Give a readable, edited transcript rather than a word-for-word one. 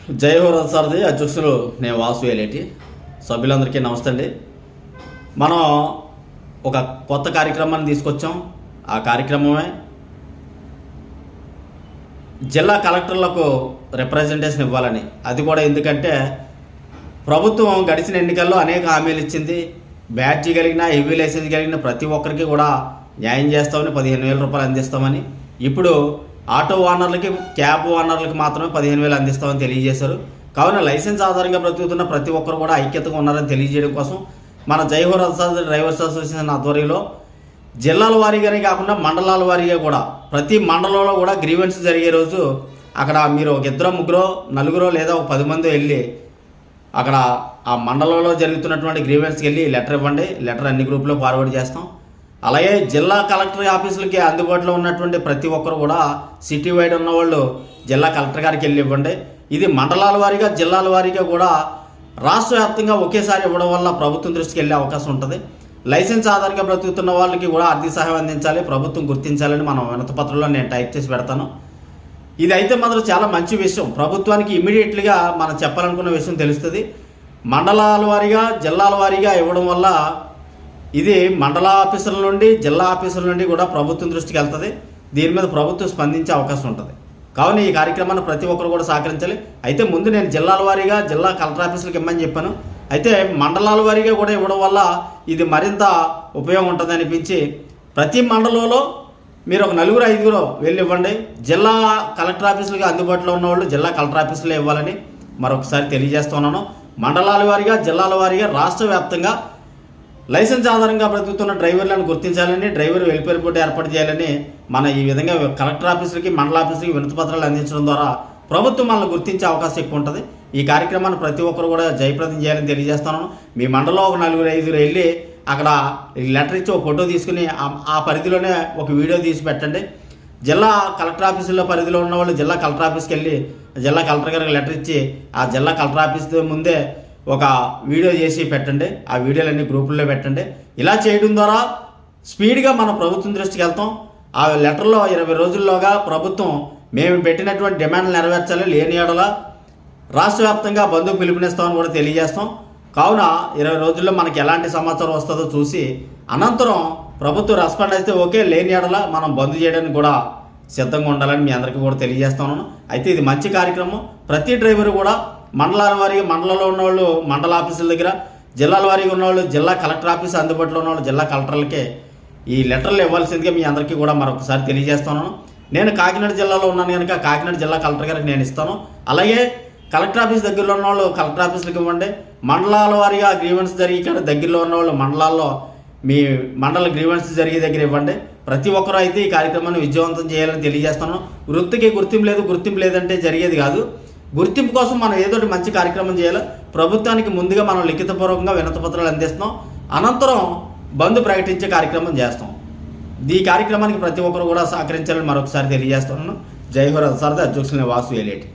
జై హో రథసారథి అధ్యక్షులు నేను వాసు ఏలేటి. సభ్యులందరికీ నమస్తే అండి. మనం ఒక కొత్త కార్యక్రమాన్ని తీసుకొచ్చాం. ఆ కార్యక్రమమే జిల్లా కలెక్టర్లకు రిప్రజెంటేషన్ ఇవ్వాలని. అది కూడా ఎందుకంటే ప్రభుత్వం గడిచిన ఎన్నికల్లో అనేక హామీలు ఇచ్చింది. బ్యాడ్జీ కలిగిన హెవీ లైసెన్స్ కలిగిన ప్రతి ఒక్కరికి కూడా న్యాయం చేస్తామని 15,000 రూపాయలు అందిస్తామని, ఇప్పుడు ఆటో ఓనర్లకి క్యాబ్ ఓనర్లకి మాత్రమే 15,000 అందిస్తామని తెలియజేశారు. కావున లైసెన్స్ ఆధారంగా బ్రతుకుతున్న ప్రతి ఒక్కరు కూడా ఐక్యతగా ఉన్నారని తెలియజేయడం కోసం మన జై హో రథసారథి డ్రైవర్స్ అసోసియేషన్ ఆధ్వర్యంలో జిల్లాల వారీగానే కాకుండా మండలాల వారీగా కూడా ప్రతి మండలంలో కూడా గ్రీవెన్స్ జరిగే రోజు అక్కడ మీరు ఒక ఇద్దరు ముగ్గురో నలుగురో లేదా ఒక 10 మంది వెళ్ళి అక్కడ ఆ మండలంలో జరుగుతున్నటువంటి గ్రీవెన్స్కి వెళ్ళి లెటర్ ఇవ్వండి. లెటర్ అన్ని గ్రూపులో ఫార్వర్డ్ చేస్తాం. అలాగే జిల్లా కలెక్టర్ ఆఫీసులకి అందుబాటులో ఉన్నటువంటి ప్రతి ఒక్కరు కూడా సిటీ వైడ్ ఉన్నవాళ్ళు జిల్లా కలెక్టర్ గారికి వెళ్ళి ఇవ్వండి. ఇది మండలాల వారీగా జిల్లాల వారీగా కూడా రాష్ట్ర వ్యాప్తంగా ఒకేసారి ఇవ్వడం వల్ల ప్రభుత్వం దృష్టికి వెళ్ళే అవకాశం ఉంటుంది. లైసెన్స్ ఆధారంగా బ్రతుకుతున్న వాళ్ళకి కూడా ఆర్థిక సహాయం అందించాలి, ప్రభుత్వం గుర్తించాలని మనం వినతిపత్రంలో నేను టైప్ చేసి పెడతాను. ఇది అయితే మాత్రం చాలా మంచి విషయం. ప్రభుత్వానికి ఇమీడియట్లీగా మనం చెప్పాలనుకున్న విషయం తెలుస్తుంది. మండలాల వారీగా జిల్లాల వారీగా ఇవ్వడం వల్ల ఇది మండల ఆఫీసుల నుండి జిల్లా ఆఫీసుల నుండి కూడా ప్రభుత్వం దృష్టికి వెళ్తుంది. దీని మీద ప్రభుత్వం స్పందించే అవకాశం ఉంటుంది. కావున ఈ కార్యక్రమాన్ని ప్రతి ఒక్కరు కూడా సహకరించాలి. అయితే ముందు నేను జిల్లాల వారీగా జిల్లా కలెక్టర్ ఆఫీసులకు ఇమ్మని చెప్పాను. అయితే మండలాల వారీగా కూడా ఇవ్వడం వల్ల ఇది మరింత ఉపయోగం ఉంటుంది అనిపించి ప్రతి మండలంలో మీరు ఒక 4-5 వెళ్ళి ఇవ్వండి. జిల్లా కలెక్టర్ ఆఫీసులకి అందుబాటులో ఉన్నవాళ్ళు జిల్లా కలెక్టర్ ఆఫీసులో ఇవ్వాలని మరొకసారి తెలియజేస్తున్నాను. మండలాల వారీగా జిల్లాల వారీగా రాష్ట్ర వ్యాప్తంగా లైసెన్స్ ఆధారంగా బ్రతుకుతున్న డ్రైవర్లను గుర్తించాలని, డ్రైవర్ వెల్ఫేర్ బోర్డు ఏర్పాటు చేయాలని మన ఈ విధంగా కలెక్టర్ ఆఫీసులకి మండల ఆఫీసులకి వినతిపత్రాలు అందించడం ద్వారా ప్రభుత్వం మనల్ని గుర్తించే అవకాశం ఎక్కువ ఉంటుంది. ఈ కార్యక్రమాన్ని ప్రతి ఒక్కరు కూడా జయప్రదం చేయాలని తెలియజేస్తున్నాను. మీ మండలంలో ఒక 4-5 వెళ్ళి అక్కడ లెటర్ ఇచ్చి ఒక ఫోటో తీసుకుని ఆ పరిధిలోనే ఒక వీడియో తీసి పెట్టండి. జిల్లా కలెక్టర్ ఆఫీసులో పరిధిలో ఉన్న వాళ్ళు జిల్లా కలెక్టర్ ఆఫీస్కి వెళ్ళి జిల్లా కలెక్టర్ గారికి లెటర్ ఇచ్చి ఆ జిల్లా కలెక్టర్ ఆఫీస్ ముందే ఒక వీడియో చేసి పెట్టండి. ఆ వీడియోలన్నీ గ్రూపుల్లో పెట్టండి. ఇలా చేయడం ద్వారా స్పీడ్గా మన ప్రభుత్వం దృష్టికి వెళ్తాం. ఆ లెటర్లో 20 రోజుల్లోగా ప్రభుత్వం మేము పెట్టినటువంటి డిమాండ్లు నెరవేర్చాలి, లేని ఏడల రాష్ట్ర వ్యాప్తంగా బంధుకు పిలుపునిస్తామని కూడా తెలియజేస్తాం. కావున 20 రోజుల్లో మనకి ఎలాంటి సమాచారం వస్తుందో చూసి అనంతరం ప్రభుత్వం రెస్పాండ్ అయితే ఓకే, లేని ఏడల మనం బంద్ చేయడానికి కూడా సిద్ధంగా ఉండాలని మీ అందరికీ కూడా తెలియజేస్తున్నాను. అయితే ఇది మంచి కార్యక్రమం. ప్రతి డ్రైవరు కూడా మండలాల వారీగా మండలంలో ఉన్నవాళ్ళు మండల ఆఫీసుల దగ్గర, జిల్లాల వారీగా ఉన్నవాళ్ళు జిల్లా కలెక్టర్ ఆఫీస్ అందుబాటులో ఉన్నవాళ్ళు జిల్లా కలెక్టర్లకే ఈ లెటర్లు ఇవ్వాల్సిందిగా మీ అందరికీ కూడా మరొకసారి తెలియజేస్తున్నాను. నేను కాకినాడ జిల్లాలో ఉన్నాను కనుక కాకినాడ జిల్లా కలెక్టర్ గారికి నేను ఇస్తాను. అలాగే కలెక్టర్ ఆఫీస్ దగ్గరలో ఉన్న వాళ్ళు కలెక్టర్ ఆఫీసులకు ఇవ్వండి. మండలాల వారీగా గ్రీవెన్స్ జరిగి ఇక్కడ దగ్గరలో ఉన్న వాళ్ళు మండలాల్లో మీ మండల గ్రీవెన్స్ జరిగే దగ్గర ఇవ్వండి. ప్రతి ఒక్కరూ అయితే ఈ కార్యక్రమాన్ని విజయవంతం చేయాలని తెలియజేస్తాను. వృత్తికి గుర్తింపు లేదంటే జరిగేది కాదు. గుర్తింపు కోసం మనం ఏదో మంచి కార్యక్రమం చేయాలి. ప్రభుత్వానికి ముందుగా మనం లిఖితపూర్వకంగా వినతిపత్రాలు అందిస్తాం. అనంతరం బంద్ ప్రకటించే కార్యక్రమం చేస్తాం. ఈ కార్యక్రమానికి ప్రతి ఒక్కరు కూడా సహకరించాలని మరొకసారి తెలియజేస్తున్నాను. జై హో రథసారథి అధ్యక్షులు వాసు ఏలేటి.